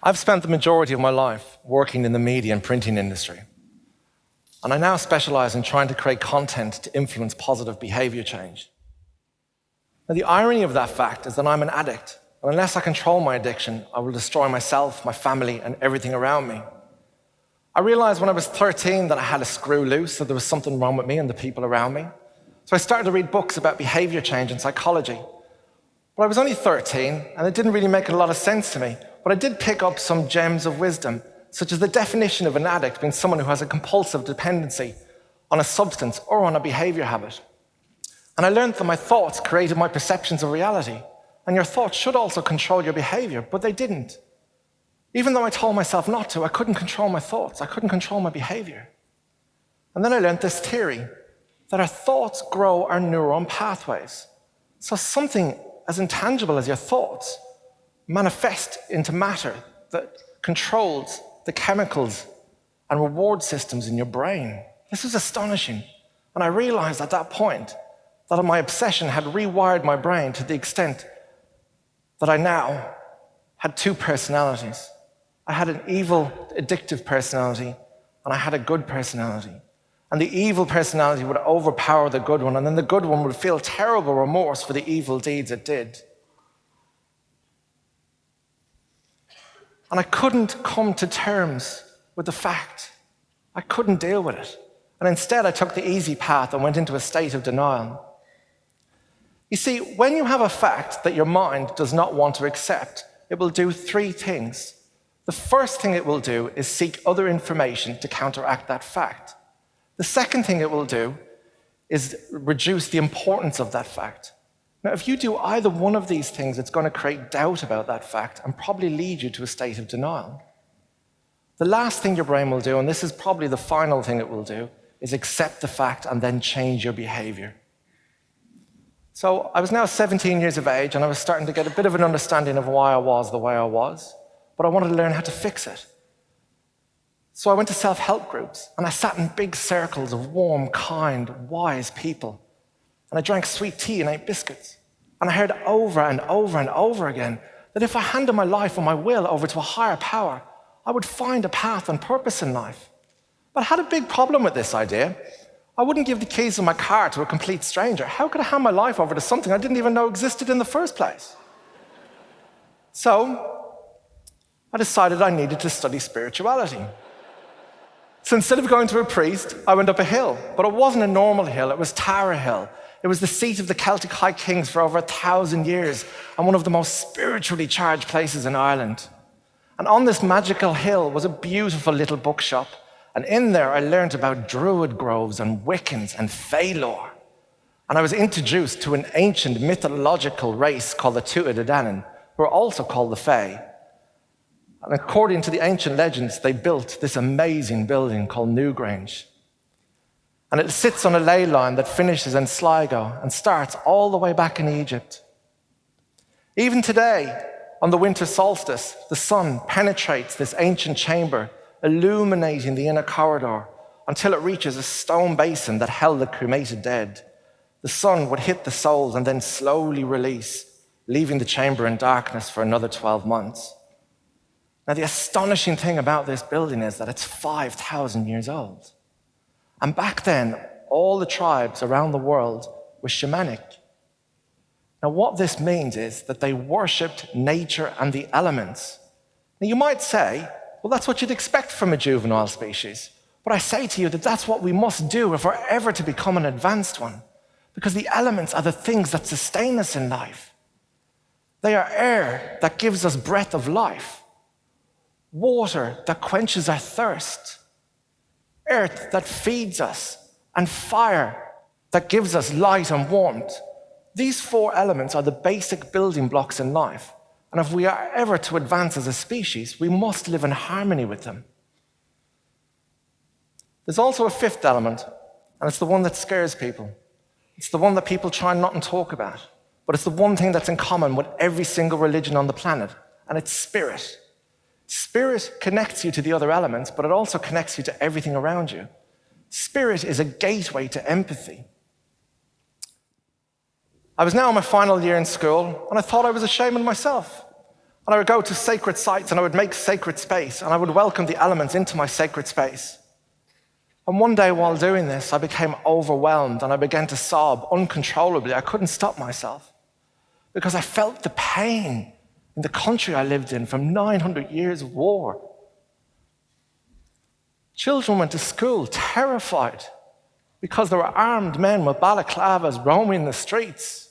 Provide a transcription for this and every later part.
I've spent the majority of my life working in the media and printing industry, and I now specialize in trying to create content to influence positive behavior change. Now, the irony of that fact is that I'm an addict, and unless I control my addiction, I will destroy myself, my family, and everything around me. I realized when I was 13 that I had a screw loose, that there was something wrong with me and the people around me. So I started to read books about behavior change and psychology. But I was only 13, and it didn't really make a lot of sense to me. But I did pick up some gems of wisdom, such as the definition of an addict being someone who has a compulsive dependency on a substance or on a behavior habit. And I learned that my thoughts created my perceptions of reality, and your thoughts should also control your behavior, but they didn't. Even though I told myself not to, I couldn't control my thoughts, I couldn't control my behavior. And then I learned this theory, that our thoughts grow our neuron pathways. So something as intangible as your thoughts manifest into matter that controls the chemicals and reward systems in your brain. This was astonishing. And I realized at that point that my obsession had rewired my brain to the extent that I now had two personalities. I had an evil, addictive personality, and I had a good personality. And the evil personality would overpower the good one, and then the good one would feel terrible remorse for the evil deeds it did. And I couldn't come to terms with the fact. I couldn't deal with it. And instead, I took the easy path and went into a state of denial. You see, when you have a fact that your mind does not want to accept, it will do three things. The first thing it will do is seek other information to counteract that fact. The second thing it will do is reduce the importance of that fact. Now, if you do either one of these things, it's going to create doubt about that fact and probably lead you to a state of denial. The last thing your brain will do, and this is probably the final thing it will do, is accept the fact and then change your behavior. So I was now 17 years of age, and I was starting to get a bit of an understanding of why I was the way I was, but I wanted to learn how to fix it. So I went to self-help groups, and I sat in big circles of warm, kind, wise people. And I drank sweet tea and ate biscuits. And I heard over and over and over again that if I handed my life and my will over to a higher power, I would find a path and purpose in life. But I had a big problem with this idea. I wouldn't give the keys of my car to a complete stranger. How could I hand my life over to something I didn't even know existed in the first place? So I decided I needed to study spirituality. So instead of going to a priest, I went up a hill. But it wasn't a normal hill, it was Tara Hill. It was the seat of the Celtic High Kings for over 1,000 years and one of the most spiritually charged places in Ireland. And on this magical hill was a beautiful little bookshop. And in there, I learned about druid groves and Wiccans and Fae lore. And I was introduced to an ancient mythological race called the Tuatha Dé Danann, who are also called the Fae. And according to the ancient legends, they built this amazing building called Newgrange. And it sits on a ley line that finishes in Sligo and starts all the way back in Egypt. Even today, on the winter solstice, the sun penetrates this ancient chamber, illuminating the inner corridor until it reaches a stone basin that held the cremated dead. The sun would hit the souls and then slowly release, leaving the chamber in darkness for another 12 months. Now, the astonishing thing about this building is that it's 5,000 years old. And back then, all the tribes around the world were shamanic. Now, what this means is that they worshipped nature and the elements. Now, you might say, well, that's what you'd expect from a juvenile species. But I say to you that that's what we must do if we're ever to become an advanced one. Because the elements are the things that sustain us in life. They are air that gives us breath of life, water that quenches our thirst, earth that feeds us, and fire that gives us light and warmth. These four elements are the basic building blocks in life. And if we are ever to advance as a species, we must live in harmony with them. There's also a fifth element, and it's the one that scares people. It's the one that people try not to talk about. But it's the one thing that's in common with every single religion on the planet, and it's spirit. Spirit connects you to the other elements, but it also connects you to everything around you. Spirit is a gateway to empathy. I was now in my final year in school, and I thought I was ashamed of myself. And I would go to sacred sites and I would make sacred space and I would welcome the elements into my sacred space. And one day while doing this, I became overwhelmed and I began to sob uncontrollably. I couldn't stop myself because I felt the pain in the country I lived in from 900 years of war. Children went to school terrified because there were armed men with balaclavas roaming the streets.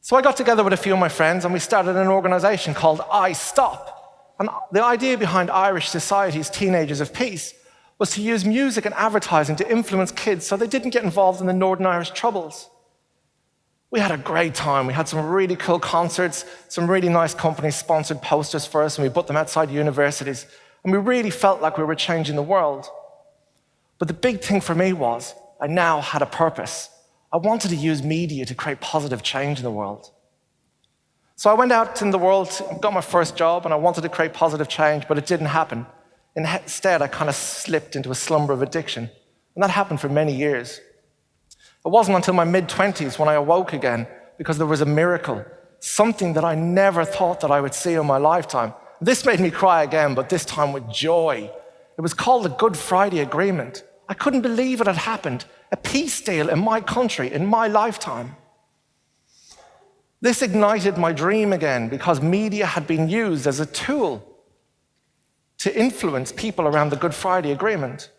So I got together with a few of my friends and we started an organization called I Stop. And the idea behind Irish Society's Teenagers of Peace was to use music and advertising to influence kids so they didn't get involved in the Northern Irish Troubles. We had a great time. We had some really cool concerts, some really nice companies sponsored posters for us, and we put them outside universities. And we really felt like we were changing the world. But the big thing for me was I now had a purpose. I wanted to use media to create positive change in the world. So I went out in the world, got my first job, and I wanted to create positive change, but it didn't happen. Instead, I kind of slipped into a slumber of addiction. And that happened for many years. It wasn't until my mid-20s when I awoke again because there was a miracle, something that I never thought that I would see in my lifetime. This made me cry again, but this time with joy. It was called the Good Friday Agreement. I couldn't believe it had happened. A peace deal in my country, in my lifetime. This ignited my dream again because media had been used as a tool to influence people around the Good Friday Agreement.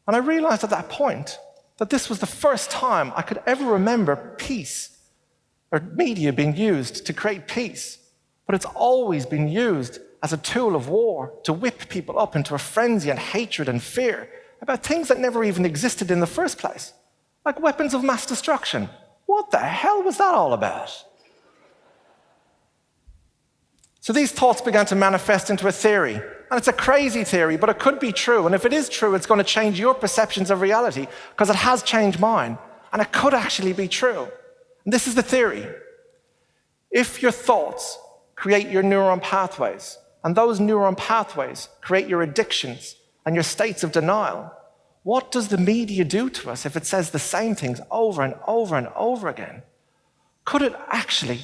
And I realized at that point that this was the first time I could ever remember peace or media being used to create peace. But it's always been used as a tool of war to whip people up into a frenzy and hatred and fear about things that never even existed in the first place, like weapons of mass destruction. What the hell was that all about? So these thoughts began to manifest into a theory. And it's a crazy theory, but it could be true. And if it is true, it's going to change your perceptions of reality because it has changed mine. And it could actually be true. And this is the theory. If your thoughts create your neuron pathways, and those neuron pathways create your addictions and your states of denial, what does the media do to us if it says the same things over and over and over again? Could it actually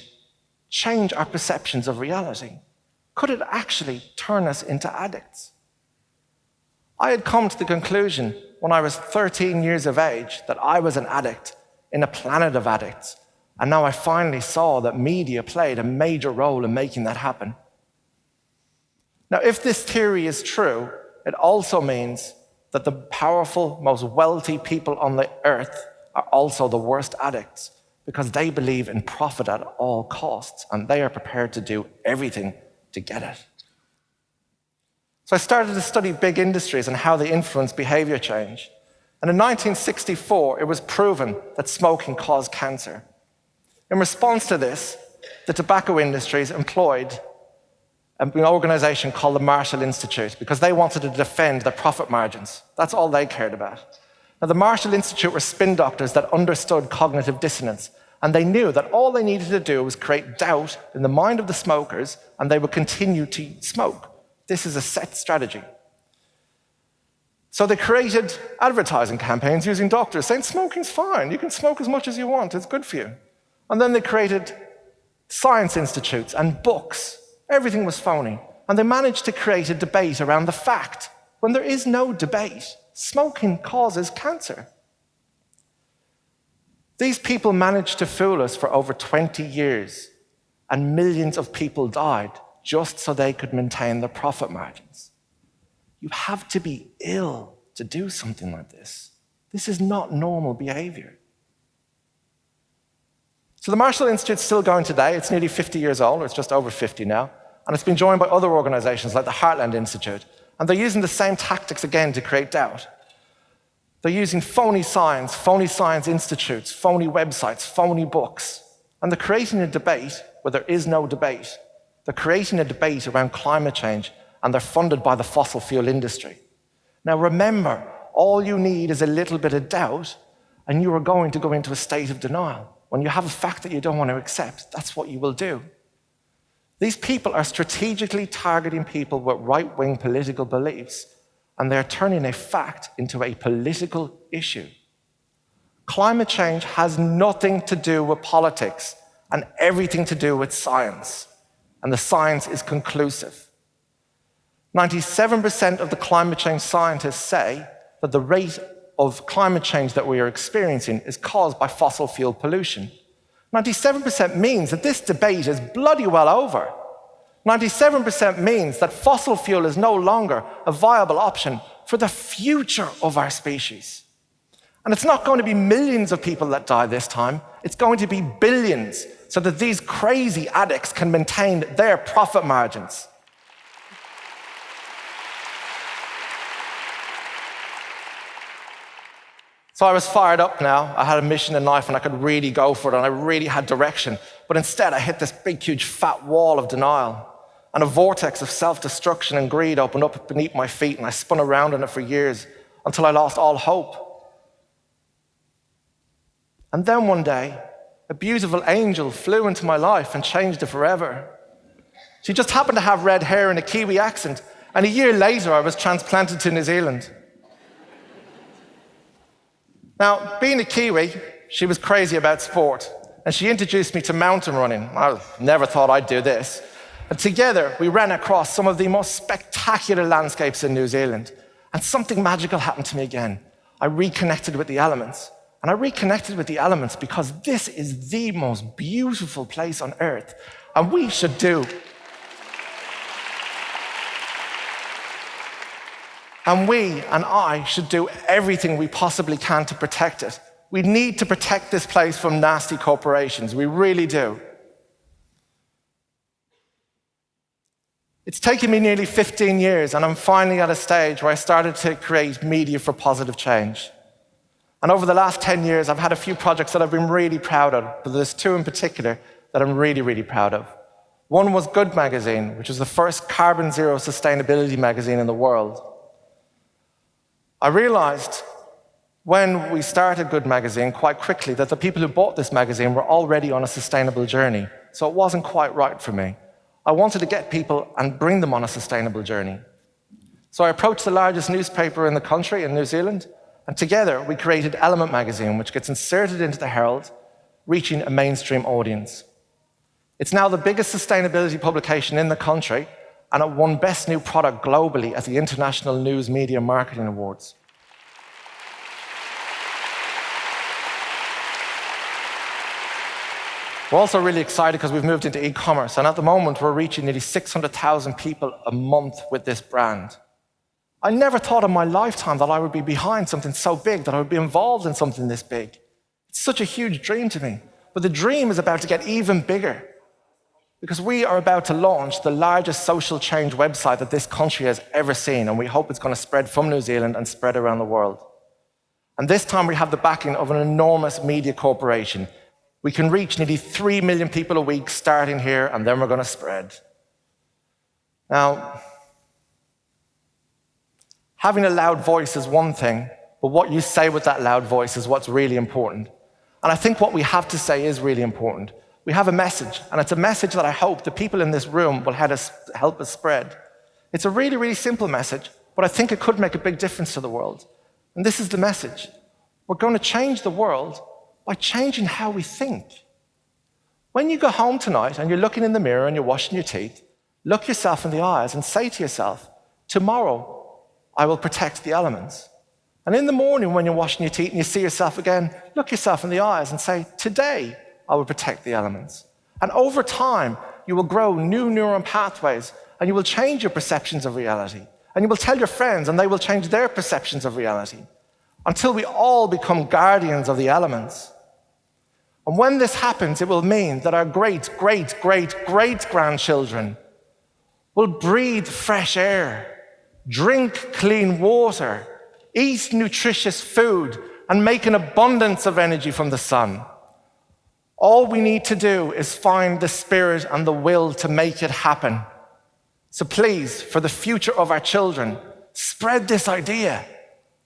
change our perceptions of reality? Could it actually turn us into addicts? I had come to the conclusion when I was 13 years of age that I was an addict in a planet of addicts. And now I finally saw that media played a major role in making that happen. Now, if this theory is true, it also means that the powerful, most wealthy people on the earth are also the worst addicts because they believe in profit at all costs and they are prepared to do everything to get it. So I started to study big industries and how they influence behavior change. And in 1964, it was proven that smoking caused cancer. In response to this, the tobacco industries employed an organization called the Marshall Institute because they wanted to defend their profit margins. That's all they cared about. Now, the Marshall Institute were spin doctors that understood cognitive dissonance, and they knew that all they needed to do was create doubt in the mind of the smokers, and they would continue to smoke. This is a set strategy. So they created advertising campaigns using doctors saying, smoking's fine, you can smoke as much as you want, it's good for you. And then they created science institutes and books. Everything was phony. And they managed to create a debate around the fact, when there is no debate, smoking causes cancer. These people managed to fool us for over 20 years, and millions of people died just so they could maintain their profit margins. You have to be ill to do something like this. This is not normal behavior. So the Marshall Institute is still going today. It's nearly 50 years old, or it's just over 50 now. And it's been joined by other organizations like the Heartland Institute. And they're using the same tactics again to create doubt. They're using phony science institutes, phony websites, phony books. And they're creating a debate where there is no debate. They're creating a debate around climate change, and they're funded by the fossil fuel industry. Now remember, all you need is a little bit of doubt, and you are going to go into a state of denial. When you have a fact that you don't want to accept, that's what you will do. These people are strategically targeting people with right-wing political beliefs, and they're turning a fact into a political issue. Climate change has nothing to do with politics. and everything to do with science. And the science is conclusive. 97% of the climate change scientists say that the rate of climate change that we are experiencing is caused by fossil fuel pollution. 97% means that this debate is bloody well over. 97% means that fossil fuel is no longer a viable option for the future of our species. And it's not going to be millions of people that die this time, it's going to be billions, so that these crazy addicts can maintain their profit margins. So I was fired up now. I had a mission in life and I could really go for it and I really had direction. But instead I hit this big, huge, fat wall of denial. And a vortex of self-destruction and greed opened up beneath my feet and I spun around in it for years until I lost all hope. And then one day, a beautiful angel flew into my life and changed it forever. She just happened to have red hair and a Kiwi accent. And a year later, I was transplanted to New Zealand. Now, being a Kiwi, she was crazy about sport, and she introduced me to mountain running. I never thought I'd do this. And together, we ran across some of the most spectacular landscapes in New Zealand, and something magical happened to me again. I reconnected with the elements, and I reconnected with the elements because this is the most beautiful place on earth, and we should do. And we and I should do everything we possibly can to protect it. We need to protect this place from nasty corporations. We really do. It's taken me nearly 15 years, and I'm finally at a stage where I started to create media for positive change. And over the last 10 years, I've had a few projects that I've been really proud of, but there's two in particular that I'm really, really proud of. One was Good Magazine, which was the first carbon zero sustainability magazine in the world. I realized when we started Good Magazine quite quickly that the people who bought this magazine were already on a sustainable journey, so it wasn't quite right for me. I wanted to get people and bring them on a sustainable journey. So I approached the largest newspaper in the country, in New Zealand, and together we created Element Magazine, which gets inserted into the Herald, reaching a mainstream audience. It's now the biggest sustainability publication in the country, and it won Best New Product globally at the International News Media Marketing Awards. We're also really excited because we've moved into e-commerce, and at the moment we're reaching nearly 600,000 people a month with this brand. I never thought in my lifetime that I would be behind something so big, that I would be involved in something this big. It's such a huge dream to me, but the dream is about to get even bigger. Because we are about to launch the largest social change website that this country has ever seen, and we hope it's going to spread from New Zealand and spread around the world. And this time we have the backing of an enormous media corporation. We can reach nearly 3 million people a week starting here, and then we're going to spread. Now, having a loud voice is one thing, but what you say with that loud voice is what's really important. And I think what we have to say is really important. We have a message, and it's a message that I hope the people in this room will help us spread. It's a really, really simple message, but I think it could make a big difference to the world. And this is the message. We're going to change the world by changing how we think. When you go home tonight and you're looking in the mirror and you're washing your teeth, look yourself in the eyes and say to yourself, tomorrow I will protect the elements. And in the morning when you're washing your teeth and you see yourself again, look yourself in the eyes and say, today I will protect the elements. And over time, you will grow new neuron pathways and you will change your perceptions of reality. And you will tell your friends and they will change their perceptions of reality until we all become guardians of the elements. And when this happens, it will mean that our great-great-great-great-grandchildren will breathe fresh air, drink clean water, eat nutritious food, and make an abundance of energy from the sun. All we need to do is find the spirit and the will to make it happen. So please, for the future of our children, spread this idea.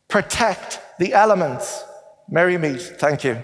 Protect the elements. Merry meet. Thank you.